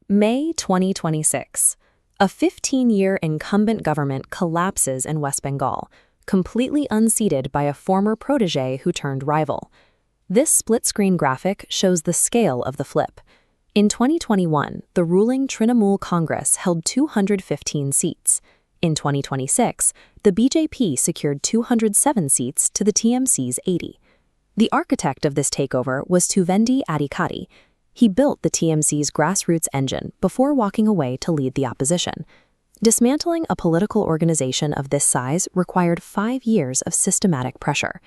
May 2026. A 15-year incumbent government collapses in West Bengal, completely unseated by a former protege who turned rival. This split-screen graphic shows the scale of the flip. In 2021, the ruling Trinamool Congress held 215 seats. In 2026, the BJP secured 207 seats to the TMC's 80. The architect of this takeover was Suvendu Adhikari. He built the TMC's grassroots engine before walking away to lead the opposition. Dismantling a political organization of this size required 5 years of systematic pressure.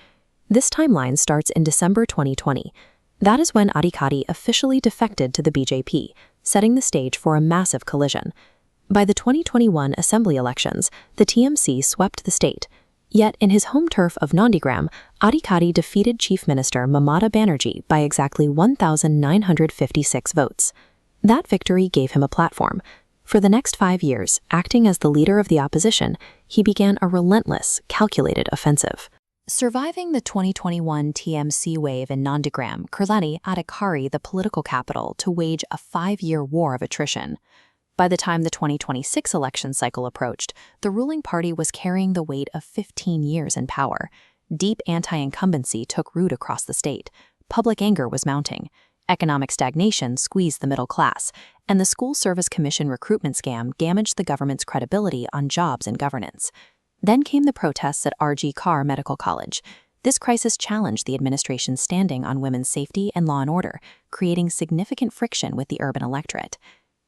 This timeline starts in December 2020. That is when Adhikari officially defected to the BJP, setting the stage for a massive collision. By the 2021 assembly elections, the TMC swept the state. Yet in his home turf of Nandigram, Adhikari defeated Chief Minister Mamata Banerjee by exactly 1,956 votes. That victory gave him a platform. For the next 5 years, acting as the leader of the opposition, he began a relentless, calculated offensive. Surviving the 2021 TMC wave in Nandigram, Adhikari the political capital to wage a 5-year war of attrition. By the time the 2026 election cycle approached, the ruling party was carrying the weight of 15 years in power. Deep anti-incumbency took root across the state. Public anger was mounting. Economic stagnation squeezed the middle class, and the School Service Commission recruitment scam damaged the government's credibility on jobs and governance. Then came the protests at R.G. Carr Medical College. This crisis challenged the administration's standing on women's safety and law and order, creating significant friction with the urban electorate.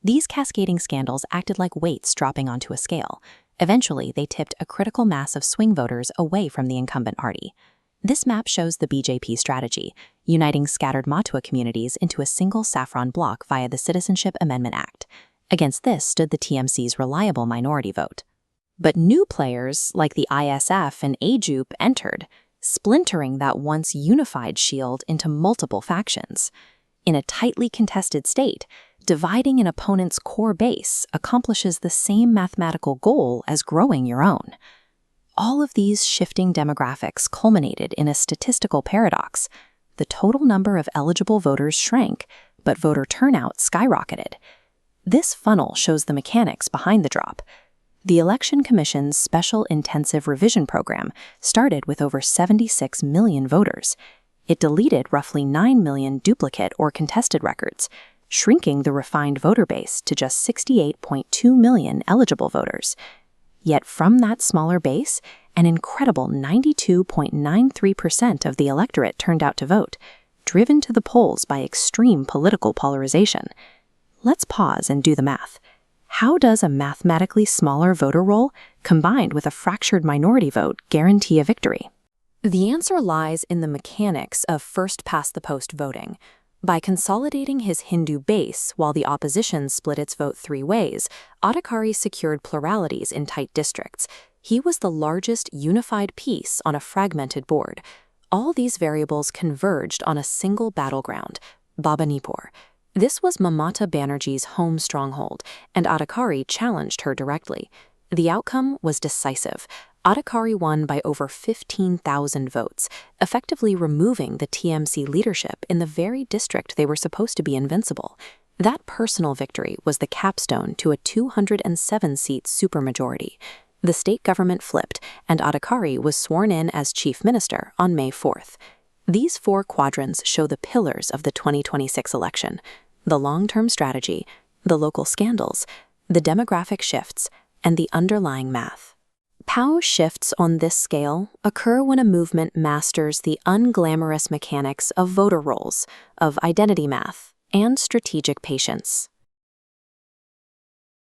These cascading scandals acted like weights dropping onto a scale. Eventually, they tipped a critical mass of swing voters away from the incumbent party. This map shows the BJP strategy, uniting scattered Matua communities into a single saffron bloc via the Citizenship Amendment Act. Against this stood the TMC's reliable minority vote. But new players, like the ISF and AJUP, entered, splintering that once unified shield into multiple factions. In a tightly contested state, dividing an opponent's core base accomplishes the same mathematical goal as growing your own. All of these shifting demographics culminated in a statistical paradox. The total number of eligible voters shrank, but voter turnout skyrocketed. This funnel shows the mechanics behind the drop. The Election Commission's Special Intensive Revision Program started with over 76 million voters. It deleted roughly 9 million duplicate or contested records, shrinking the refined voter base to just 68.2 million eligible voters. Yet from that smaller base, an incredible 92.93% of the electorate turned out to vote, driven to the polls by extreme political polarization. Let's pause and do the math. How does a mathematically smaller voter roll, combined with a fractured minority vote, guarantee a victory? The answer lies in the mechanics of first-past-the-post voting. By consolidating his Hindu base while the opposition split its vote 3 ways, Adhikari secured pluralities in tight districts. He was the largest unified piece on a fragmented board. All these variables converged on a single battleground, Bhabanipur. This was Mamata Banerjee's home stronghold, and Adhikari challenged her directly. The outcome was decisive. Adhikari won by over 15,000 votes, effectively removing the TMC leadership in the very district they were supposed to be invincible. That personal victory was the capstone to a 207-seat supermajority. The state government flipped, and Adhikari was sworn in as chief minister on May 4th. These 4 quadrants show the pillars of the 2026 election: the long-term strategy, the local scandals, the demographic shifts, and the underlying math. How shifts on this scale occur when a movement masters the unglamorous mechanics of voter rolls, of identity math, and strategic patience.